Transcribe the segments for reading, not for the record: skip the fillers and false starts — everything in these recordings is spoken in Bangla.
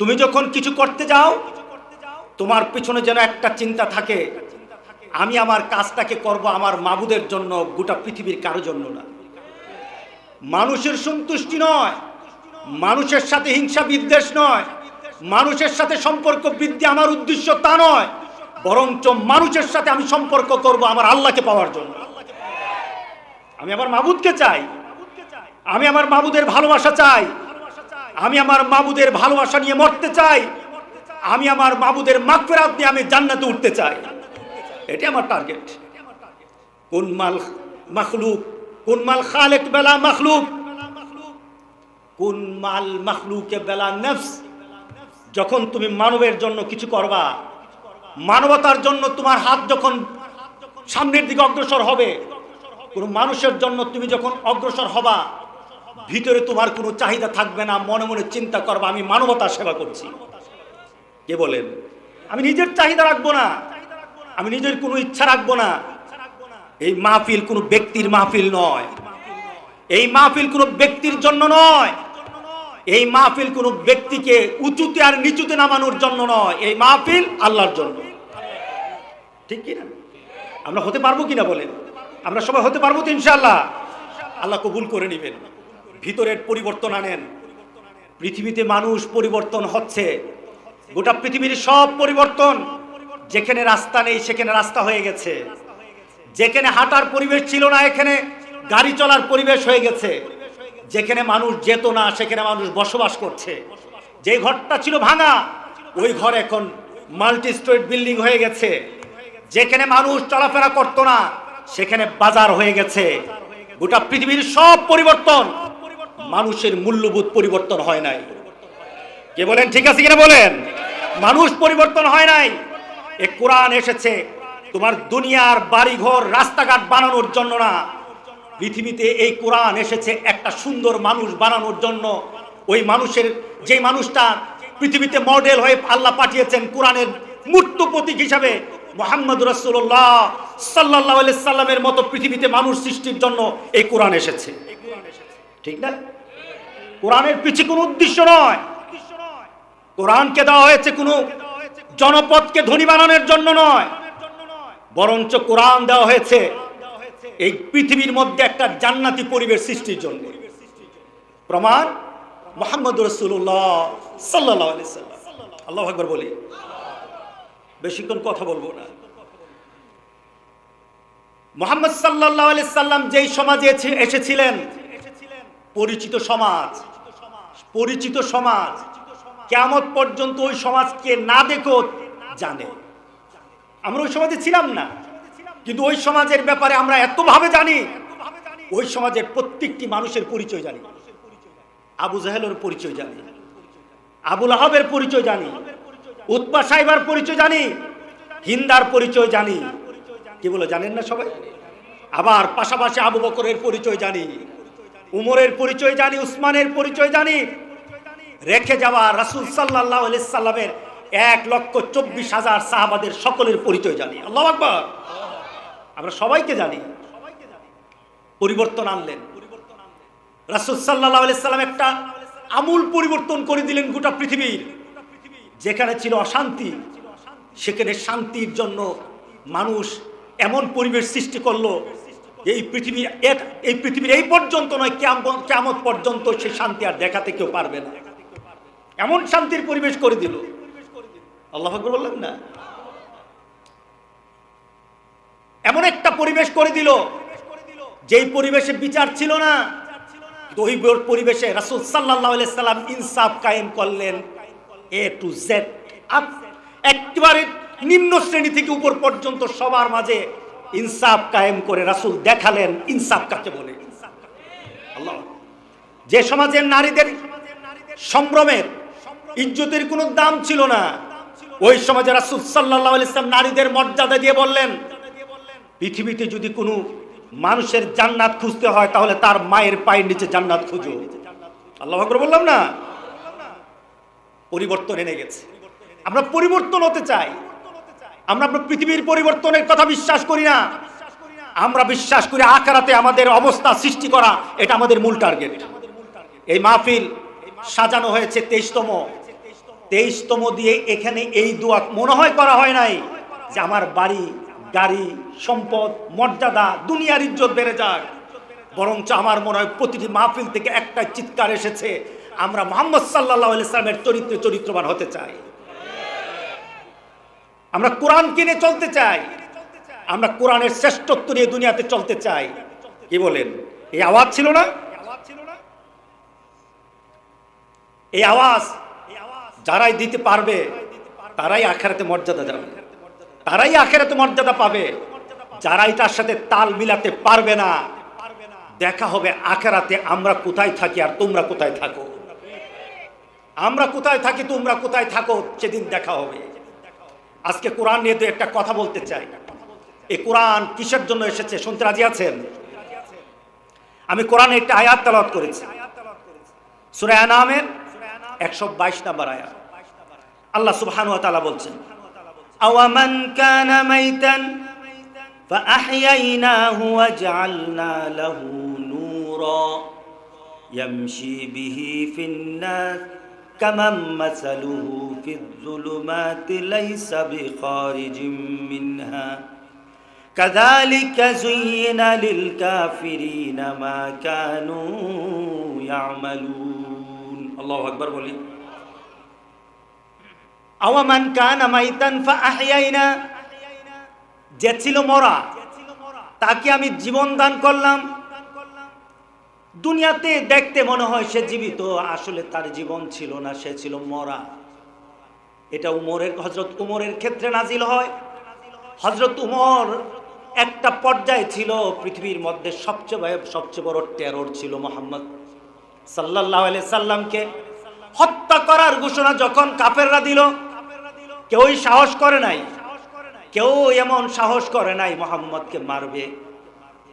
তুমি যখন কিছু করতে যাও তোমার পিছনে যেন একটা চিন্তা থাকে, আমি আমার কাজটাকে করব আমার মাবুদের জন্য, গোটা পৃথিবীর কারো জন্য না। মানুষের সন্তুষ্টি নয়, মানুষের সাথে হিংসা বিদ্বেষ নয়, মানুষের সাথে সম্পর্ক বৃদ্ধি আমার উদ্দেশ্য তা নয়, বরঞ্চ মানুষের সাথে আমি সম্পর্ক করব আমার আল্লাহকে পাওয়ার জন্য। আমি আমার মাবুদকে চাই, আমি আমার মাবুদের ভালোবাসা চাই, আমি আমার মাবুদের ভালোবাসা নিয়ে মরতে চাই, আমি আমার মাবুদের মাগফিরাত নিয়ে আমি জান্নাতে উঠতে চাই। এটি আমার টার্গেট। কোন মাল মাখলুক, কোন মাল খালেক বেলা মাখলুক, কোন মাল মাখলুকে বেলা নফস। যখন তুমি মানবের জন্য কিছু করবা, মানবতার জন্য তোমার হাত যখন সামনের দিকে অগ্রসর হবে, কোন মানুষের জন্য তুমি যখন অগ্রসর হবা, ভিতরে তোমার কোনো চাহিদা থাকবে না, মনে মনে চিন্তা করবা আমি মানবতার সেবা করছি। কে বলেন? আমি নিজের চাহিদা রাখবো না, আমি নিজের কোনো ইচ্ছা রাখবো না। এই মাহফিল কোনো ব্যক্তির মাহফিল নয়, এই মাহফিল কোনো ব্যক্তির জন্য নয়, এই মাহফিল কোনো ব্যক্তিকে উঁচুতে আর নিচুতে নামানোর জন্য নয়, এই মাহফিল আল্লাহর জন্য। ঠিক কিনা? আমরা হতে পারবো কিনা বলেন? আমরা সবাই হতে পারবো তো ইনশাআল্লাহ? আল্লাহ কবুল করে নেবেন। ভিতরের পরিবর্তন আনেন। পৃথিবীতে মানুষ পরিবর্তন হচ্ছে, গোটা পৃথিবীর সব পরিবর্তন। যেখানে রাস্তা নেই সেখানে রাস্তা হয়ে গেছে, যেখানে হাঁটার পরিবেশ ছিল না এখানে গাড়ি চলার পরিবেশ হয়ে গেছে, যেখানে মানুষ যেত না সেখানে মানুষ বসবাস করছে, যে ঘরটা ছিল ভাঙা ওই ঘর এখন মাল্টি স্টোরি বিল্ডিং হয়ে গেছে, যেখানে মানুষ চলাফেরা করতো না সেখানে বাজার হয়ে গেছে। গোটা পৃথিবীর সব পরিবর্তন, মানুষের মূল্যবোধ পরিবর্তন হয় নাই। কে বলেন ঠিক আছে কিনা বলেন? মানুষ পরিবর্তন হয় নাই। এই কোরআন এসেছে তোমার দুনিয়ার বাড়িঘর রাস্তাঘাট বানানোর জন্য না, পৃথিবীতে এই কোরআন এসেছে একটা সুন্দর মানুষ বানানোর জন্য। ওই মানুষের, যে মানুষটা পৃথিবীতে মডেল হয়ে আল্লাহ পাঠিয়েছেন কোরআনের মূর্ত প্রতীক হিসাবে, মুহাম্মদ রাসূলুল্লাহ সাল্লাল্লাহু আলাইহি সাল্লামের মতো পৃথিবীতে মানুষ সৃষ্টির জন্য এই কোরআন এসেছে। ঠিক না? কোরআনের পিছে কোনো উদ্দেশ্য নয়। কোরআনকে দেওয়া হয়েছে কোনো জনপদকে ধনী বানানোর জন্য নয়, বরঞ্চ কোরআন দেওয়া হয়েছে এই পৃথিবীর মধ্যে একটা জান্নাতি পরিবেশ সৃষ্টির জন্য। প্রমাণ মুহাম্মদ রাসূলুল্লাহ সাল্লাল্লাহু আলাইহি সাল্লাম। আল্লাহু আকবার বলি, বেশিক্ষণ কথা বলবো না। মুহাম্মদ সাল্লাল্লাহু আলাইহি সাল্লাম যেই সমাজে এসেছিলেন, পরিচিত সমাজ, পরিচিত সমাজ, কিয়ামত পর্যন্ত ওই সমাজকে না দেখো জানে। আমরা ওই সমাজে ছিলাম না, কিন্তু ওই সমাজের ব্যাপারে আমরা এতভাবে জানি, ওই সমাজের প্রত্যেকটি মানুষের পরিচয় জানি। আবু জাহেলের পরিচয় জানি, আবু লাহাবের পরিচয় জানি, উতবা সাইবার পরিচয় জানি, হিন্দার পরিচয় জানি। কি বলে জানেন না সবাই? আবার পাশাপাশি আবু বকরের পরিচয় জানি, উমরের পরিচয় জানি, উসমানের পরিচয় জানি, রেখে যাওয়া রাসূল সাল্লাল্লাহু আলাইহি সাল্লামের 1,24,000 সাহাবাদের সকলের পরিচয় জানি। আল্লাহু আকবার। আমরা সবাইকে জানি। পরিবর্তন আনলেন রাসূল সাল্লাল্লাহু আলাইহি সাল্লাম, একটা আমূল পরিবর্তন করে দিলেন গোটা পৃথিবীর। যেখানে ছিল অশান্তি সেখানে শান্তির জন্য মানুষ এমন পরিবেশ সৃষ্টি করলো, এই পৃথিবীর এই পর্যন্ত নয়, কিয়ামত পর্যন্ত সেই শান্তি আর দেখাতে কেউ পারবে না। এমন শান্তির পরিবেশ করে দিল। আল্লাহু আকবার বললেন না? এমন একটা পরিবেশ করে দিল যেই পরিবেশে বিচার ছিল না, ওই পরিবেশে রাসূল সাল্লাল্লাহু আলাইহি সাল্লাম ইনসাফ কায়েম করলেন। এ টু জেড, একেবারে নিম্ন শ্রেণী থেকে উপর পর্যন্ত সবার মাঝে ইনসাফ কায়েম করে রাসূল দেখালেন ইনসাফ কাকে বলে। আল্লাহ, যে সমাজের নারীদের সম্ভ্রমের ইজ্জতের কোনো দাম ছিল না, ওই সমাজে রাসূল সাল্লাল্লাহু আলাইহি সাল্লাম নারীদের মর্যাদা দিয়ে বললেন, পৃথিবীতে যদি কোনো মানুষের জান্নাত খুঁজতে হয় তাহলে তার মায়ের পায়ের নিচে জান্নাত খুঁজো। আল্লাহু আকবার বললাম না? পরিবর্তন এনে গেছে। আমরা পরিবর্তন হতে চাই। আমরা পৃথিবীর পরিবর্তনের কথা বিশ্বাস করি না, আমরা বিশ্বাস করি আখিরাতে আমাদের অবস্থা সৃষ্টি করা, এটা আমাদের মূল টার্গেট। এই মাহফিল সাজানো হয়েছে 23তম 23তম দিয়ে এখানে এই দোয়া মনে হয় করা হয় নাই যে আমার বাড়ি, গাড়ি, সম্পদ, মর্যাদা, দুনিয়ার ইজ্জত বেড়ে যাক, বরঞ্চ আমার মনে হয় প্রতিটি মাহফিল থেকে একটা চিৎকার এসেছে, আমরা মুহাম্মদ সাল্লাল্লাহু আলাইহি সাল্লামের চরিত্রবান হতে চাই, আমরা কোরআন কিনে চলতে চাই, আমরা কোরআনের শ্রেষ্ঠত্ব নিয়ে দুনিয়াতে চলতে চাই। কি বলেন? এই আওয়াজ ছিল না? এই আওয়াজ যারাই দিতে পারবে তারাই আখিরাতে মর্যাদা যাবে, তারাই আখিরাতে মর্যাদা পাবে। যারা এটার সাথে তাল মিলাতে পারবে না, দেখা হবে আখিরাতে আমরা কোথায় থাকি আর তোমরা কোথায় থাকো, আমরা কোথায় থাকি তোমরা কোথায় থাকো, সেদিন দেখা হবে। আজকে কোরআন নিয়ে তো একটা কথা বলতে চাই। এই কোরআন কিসের জন্য এসেছে শুনতে রাজি আছেন? আমি কোরআনে একটা আয়াত তেলাওয়াত করেছি, সূরা আনামের 122 নম্বর আয়াত। আল্লাহ সুবহানাহু ওয়া তাআলা বলছেন, আওয়ামান কানা মাইতান ফাআহইয়াইনাহু ওয়াজআলনা লাহু নূরা ইয়ামশি বিহি ফিন-নাস কামান মাসালুহু ফিয-যুলুমাতি লাইসা বিখারিজিম মিনহা কাযালিকা যুয়্যিনা লিল-কাফিরিনা মা কানু ইয়ামালুন। আল্লাহু আকবার বলি। আওয়ামান কানা মাইতান ফাআহইয়াইনা, যে ছিল মরা তাকে আমি জীবন দান করলাম। দুনিয়াতে দেখতে মনে হয় সে জীবিত, আসলে তার জীবন ছিল না, সে ছিল মরা। এটা হযরত উমরের ক্ষেত্রে নাজিল হয়। হযরত উমর একটা পর্যায়ে ছিল পৃথিবীর মধ্যে সবচেয়ে বড় টেরর ছিল মুহাম্মদ সাল্লাল্লাহু আলাইহি সাল্লামকে হত্যা করার ঘোষণা যখন কাফেররা দিল, কেউই সাহস করে নাই, কেউ এমন সাহস করে নাই মুহাম্মদকে মারবে।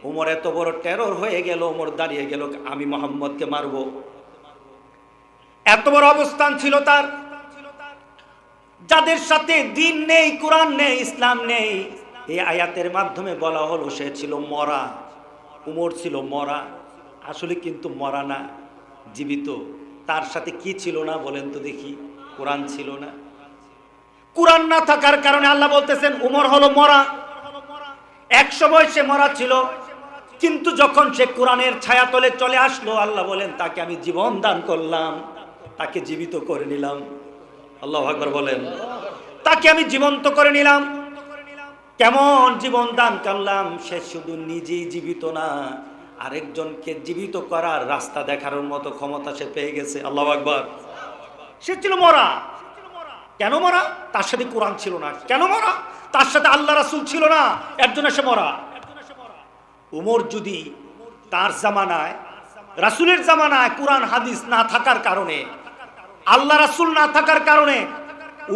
উমর এত বড় টেরর হয়ে গেল, উমর দাঁড়িয়ে গেল, আমি মুহাম্মদকে মারব। এত বড় অবস্থান ছিল তার। যাদের সাথে দিন নেই, কোরআন নেই, ইসলাম নেই, এই আয়াতের মাধ্যমে বলা হলো সে ছিল মরা। উমর ছিল মরা, আসলে কিন্তু মরা না, জীবিত। তার সাথে কি ছিল না বলেন তো দেখি? কোরআন ছিল না। কোরআন না থাকার কারণে আল্লাহ বলতেছেন উমর হলো মরা। এক সময় সে মরা ছিল, কিন্তু যখন সে কোরআনের ছায়াতলে চলে আসলো, আল্লাহ বলেন তাকে আমি জীবন দান করলাম, তাকে জীবিত করে নিলাম। আল্লাহু আকবার বলেন। তাকে আমি জীবন্ত করে নিলাম। কেমন জীবন দান করলাম? সে শুধু নিজেই জীবিত না, আরেকজনকে জীবিত করার রাস্তা দেখানোর মতো ক্ষমতা সে পেয়ে গেছে। আল্লাহু আকবার। সে ছিল মরা। কেন মরা? তার সাথে কোরআন ছিল না। কেন মরা? তার সাথে আল্লাহ রাসূল ছিল না, এর জন্য সে মরা। উমর যদি তার জামানায়, রাসূলের জামানায় কোরআন হাদিস না থাকার কারণে, আল্লাহ রাসূল না থাকার কারণে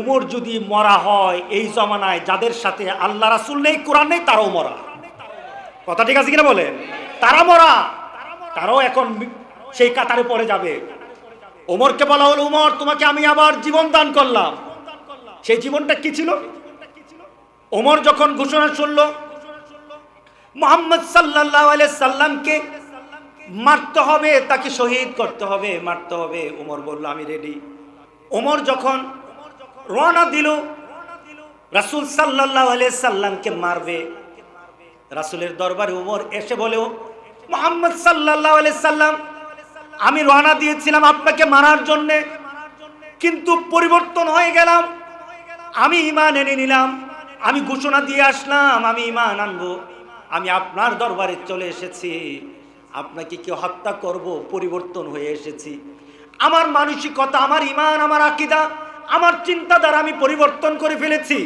উমর যদি মরা হয়, এই জামানায় যাদের সাথে আল্লাহ রাসূল নেই, কোরআন নেই, তারাও মরা। কথা ঠিক আছে কিনা বলেন? তারা মরা, তারাও এখন সেই কাতারে পড়ে যাবে। ওমরকে বলা হলো, উমর তোমাকে আমি আবার জীবন দান করলাম। সেই জীবনটা কি ছিল? ওমর যখন ঘোষণা শুনলো মুহাম্মদ সাল্লাল্লাহু আলাইহি সাল্লামকে মারতে হবে, তাকে শহীদ করতে হবে, মারতে হবে, ওমর বলল আমি রেডি। ওমর যখন রওনা দিল রাসূল সাল্লাল্লাহু আলাইহি সাল্লামকে মারবে, রাসূলের দরবারে ওমর এসে বলে, মুহাম্মদ সাল্লাল্লাহু আলাইহি সাল্লাম, আমি রওনা দিয়েছিলাম আপনাকে মারার জন্যে, কিন্তু পরিবর্তন হয়ে গেলাম, আমি ঈমান এনে নিলাম, আমি ঘোষণা দিয়ে আসলাম আমি ঈমান আনবো, আমি আপনার দরবারে চলে এসেছি, আপনাকে কি হত্যা করব, পরিবর্তন হয়ে এসেছি। আমার মানসিকতা, আমার ঈমান, আমার আকীদা, আমার চিন্তাধারা আমি পরিবর্তন করে ফেলেছি।